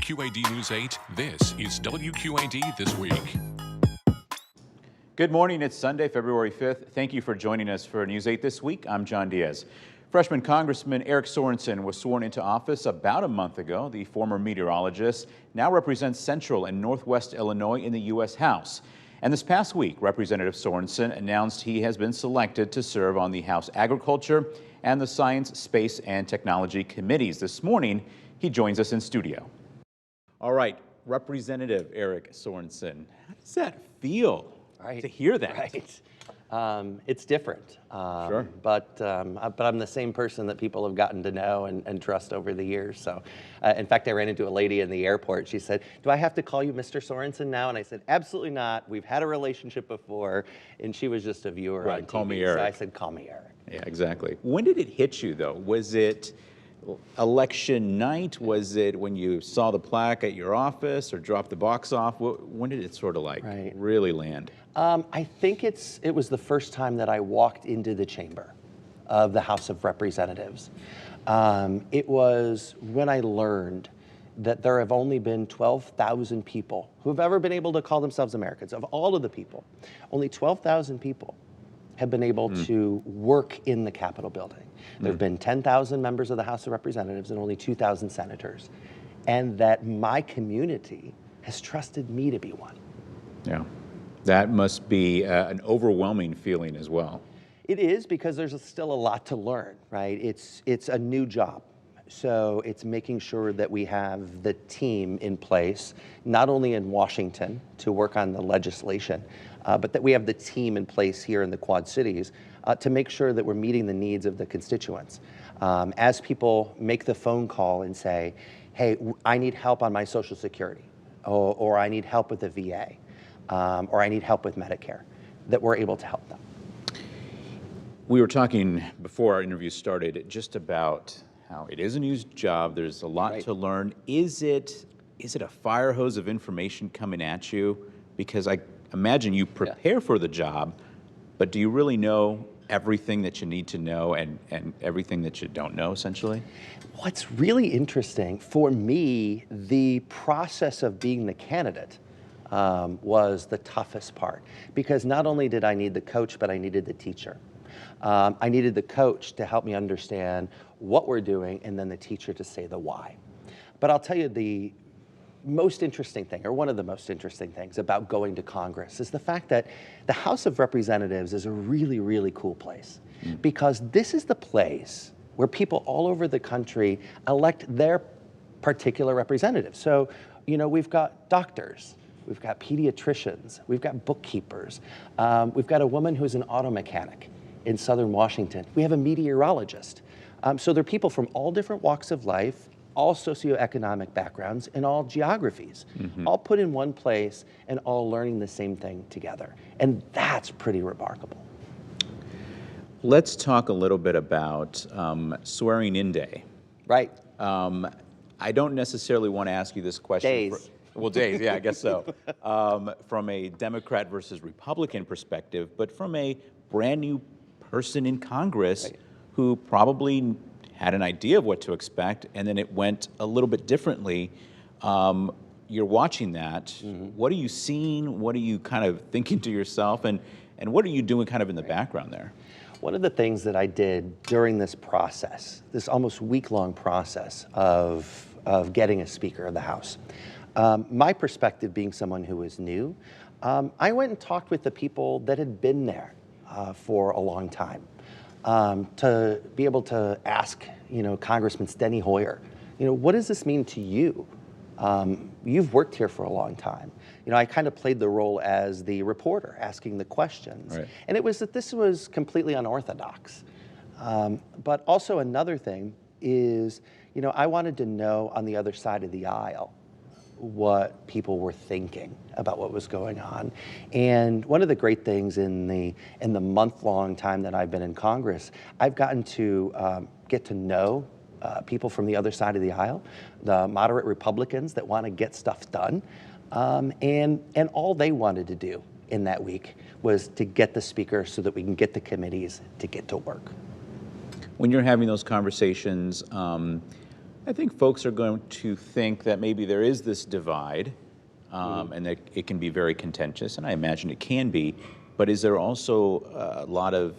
WQAD News 8, this is WQAD This Week. Good morning. It's Sunday, February 5th. Thank you for joining us for News 8 This Week. I'm John Diaz. Freshman Congressman Eric Sorensen was sworn into office about a month ago. The former meteorologist now represents Central and Northwest Illinois in the U.S. House. And this past week, Representative Sorensen announced he has been selected to serve on the House Agriculture and the Science, Space, and Technology Committees. This morning, he joins us in studio. All right, Representative Eric Sorensen, how does that feel to hear that? Right. It's different, Sure. but I'm the same person that people have gotten to know and trust over the years. So, in fact, I ran into a lady in the airport. She said, "Do I have to call you Mr. Sorensen now?" And I said, "Absolutely not. We've had a relationship before." And she was just a viewer Right, on TV. call me Eric. So I said, "Call me Eric." Yeah, exactly. When did it hit you, though? Was it election night? Was it when you saw the plaque at your office or dropped the box off? When did it sort of really land? I think it was the first time that I walked into the chamber of the House of Representatives. It was when I learned that there have only been 12,000 people who have ever been able to call themselves Americans. Of all of the people, only 12,000 people have been able to work in the Capitol building. There have been 10,000 members of the House of Representatives and only 2,000 senators. And that my community has trusted me to be one. Yeah. That must be an overwhelming feeling as well. It is, because there's still a lot to learn, right? It's a new job. So it's making sure that we have the team in place, not only in Washington to work on the legislation, but that we have the team in place here in the Quad Cities to make sure that we're meeting the needs of the constituents. As people make the phone call and say, "Hey, I need help on my Social Security," or "I need help with the VA," or "I need help with Medicare," that we're able to help them. We were talking before our interview started just about how it is a new job. There's a lot to learn. Is it a fire hose of information coming at you? Because I imagine you prepare for the job, but do you really know everything that you need to know and everything that you don't know, essentially? What's really interesting for me, the process of being the candidate was the toughest part, because not only did I need the coach, but I needed the teacher. I needed the coach to help me understand what we're doing, and then the teacher to say the why. But I'll tell you, the most interesting thing, or one of the most interesting things about going to Congress, is the fact that the House of Representatives is a really, really cool place, because this is the place where people all over the country elect their particular representatives. So, you know, we've got doctors, we've got pediatricians, we've got bookkeepers, we've got a woman who's an auto mechanic in Southern Washington. We have a meteorologist. So there are people from all different walks of life, all socioeconomic backgrounds, and all geographies, all put in one place and all learning the same thing together. And that's pretty remarkable. Let's talk a little bit about swearing-in day. Right. I don't necessarily want to ask you this question. Days. Days, yeah, I guess so. From a Democrat versus Republican perspective, but from a brand new person in Congress who probably had an idea of what to expect, and then it went a little bit differently. You're watching that. What are you seeing? What are you kind of thinking to yourself? And what are you doing kind of in the background there? One of the things that I did during this process, this almost week-long process of getting a Speaker of the House, my perspective being someone who was new, I went and talked with the people that had been there for a long time, to be able to ask, Congressman Steny Hoyer, what does this mean to you? You've worked here for a long time. I kind of played the role as the reporter asking the questions. Right. And it was that this was completely unorthodox. But also another thing is, I wanted to know on the other side of the aisle what people were thinking about what was going on. And one of the great things in the month-long time that I've been in Congress, I've gotten to get to know people from the other side of the aisle, the moderate Republicans that want to get stuff done. And all they wanted to do in that week was to get the Speaker so that we can get the committees to get to work. When you're having those conversations, I think folks are going to think that maybe there is this divide and that it can be very contentious, and I imagine it can be, but is there also a lot of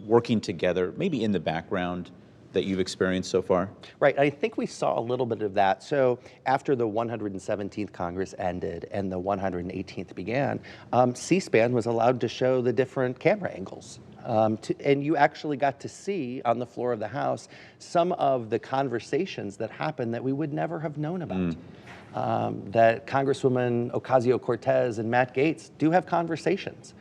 working together, maybe in the background, that you've experienced so far? Right, I think we saw a little bit of that. So after the 117th Congress ended and the 118th began, C-SPAN was allowed to show the different camera angles. And you actually got to see on the floor of the House some of the conversations that happened that we would never have known about. That Congresswoman Ocasio-Cortez and Matt Gaetz do have conversations.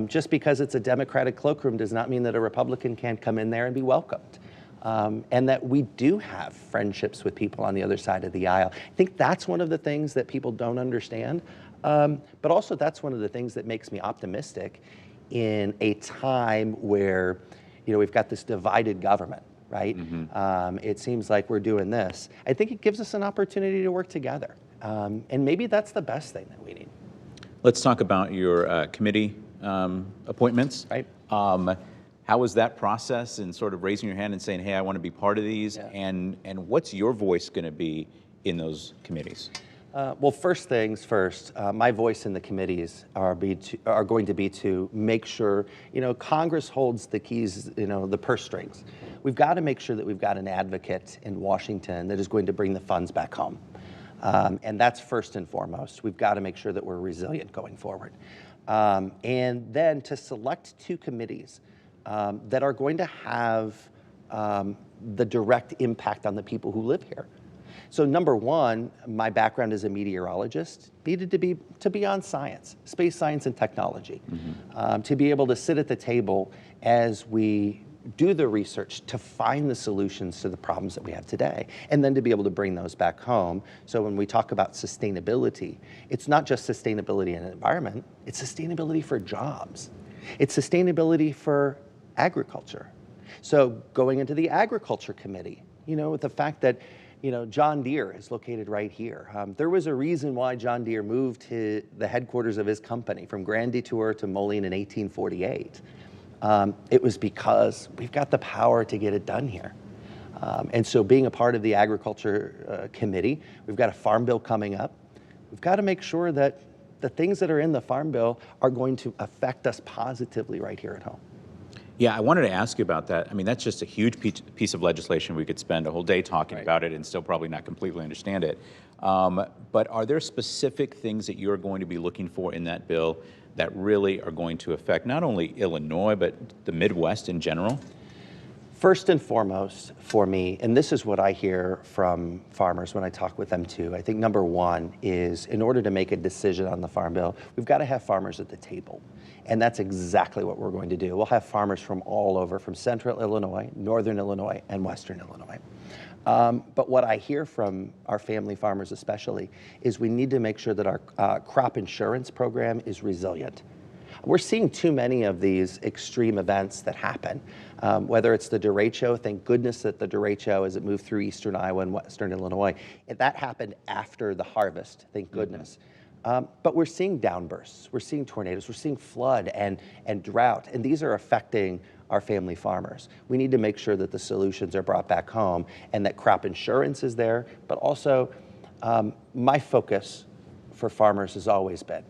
Just because it's a Democratic cloakroom does not mean that a Republican can't come in there and be welcomed. And that we do have friendships with people on the other side of the aisle. I think that's one of the things that people don't understand, but also that's one of the things that makes me optimistic in a time where, you know, we've got this divided government, right? It seems like we're doing this. I think it gives us an opportunity to work together, and maybe that's the best thing that we need. Let's talk about your committee appointments. Right. How was that process in sort of raising your hand and saying, hey, I want to be part of these? Yeah. And what's your voice going to be in those committees? Well, first things first, my voice in the committees are going to be to make sure, you know, Congress holds the keys, you know, the purse strings. We've got to make sure that we've got an advocate in Washington that is going to bring the funds back home. And that's first and foremost. We've got to make sure that we're resilient going forward. And then to select two committees that are going to have the direct impact on the people who live here. So number one, my background as a meteorologist needed to be on science, space science and technology, to be able to sit at the table as we do the research to find the solutions to the problems that we have today, and then to be able to bring those back home. So when we talk about sustainability, it's not just sustainability in the environment, it's sustainability for jobs. It's sustainability for agriculture. So going into the Agriculture Committee, you know, with the fact that, you know, John Deere is located right here. There was a reason why John Deere moved the headquarters of his company from Grand Detour to Moline in 1848. It was because we've got the power to get it done here. And so being a part of the Agriculture Committee, we've got a Farm Bill coming up. We've got to make sure that the things that are in the Farm Bill are going to affect us positively right here at home. Yeah, I wanted to ask you about that. I mean, that's just a huge piece of legislation. We could spend a whole day talking about it and still probably not completely understand it. But are there specific things that you're going to be looking for in that bill that really are going to affect not only Illinois, but the Midwest in general? First and foremost for me, and this is what I hear from farmers when I talk with them too, I think number one is in order to make a decision on the Farm Bill, we've got to have farmers at the table. And that's exactly what we're going to do. We'll have farmers from all over, from central Illinois, northern Illinois, and western Illinois. But what I hear from our family farmers especially is we need to make sure that our crop insurance program is resilient. We're seeing too many of these extreme events that happen, whether it's the derecho. Thank goodness that the derecho, as it moved through eastern Iowa and western Illinois, that happened after the harvest, thank goodness. But we're seeing downbursts, we're seeing tornadoes, we're seeing flood and drought, and these are affecting our family farmers. We need to make sure that the solutions are brought back home and that crop insurance is there, but also my focus for farmers has always been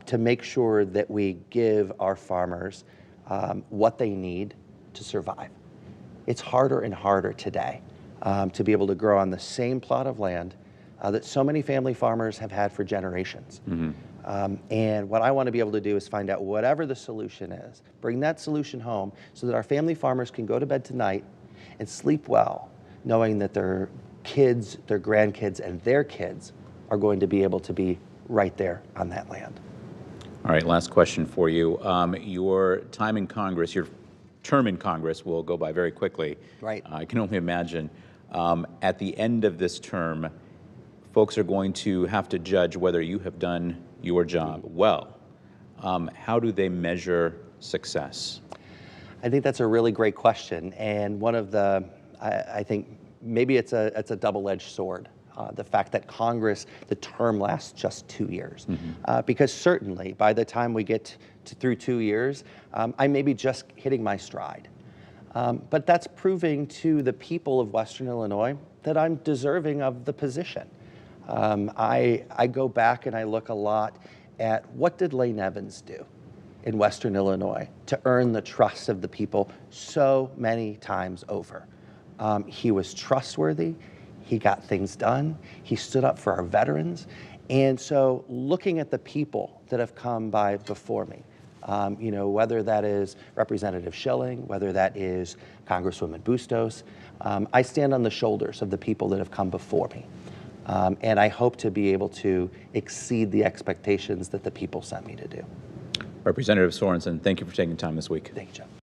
to make sure that we give our farmers what they need to survive. It's harder and harder today to be able to grow on the same plot of land that so many family farmers have had for generations. And what I want to be able to do is find out whatever the solution is, bring that solution home so that our family farmers can go to bed tonight and sleep well, knowing that their kids, their grandkids, and their kids are going to be able to be right there on that land. All right, last question for you. Your time in Congress, your term in Congress will go by very quickly. Right. I can only imagine. At the end of this term, folks are going to have to judge whether you have done your job well. How do they measure success? I think that's a really great question, and one of the, I think maybe it's a double-edged sword. The fact that Congress, the term lasts just 2 years. Because certainly by the time we get through 2 years, I may be just hitting my stride. But that's proving to the people of Western Illinois that I'm deserving of the position. I go back and I look a lot at what did Lane Evans do in Western Illinois to earn the trust of the people so many times over. He was trustworthy, he got things done, he stood up for our veterans, and so looking at the people that have come by before me, you know, whether that is Representative Schilling, whether that is Congresswoman Bustos, I stand on the shoulders of the people that have come before me. And I hope to be able to exceed the expectations that the people sent me to do. Representative Sorensen, thank you for taking time this week. Thank you, Jeff.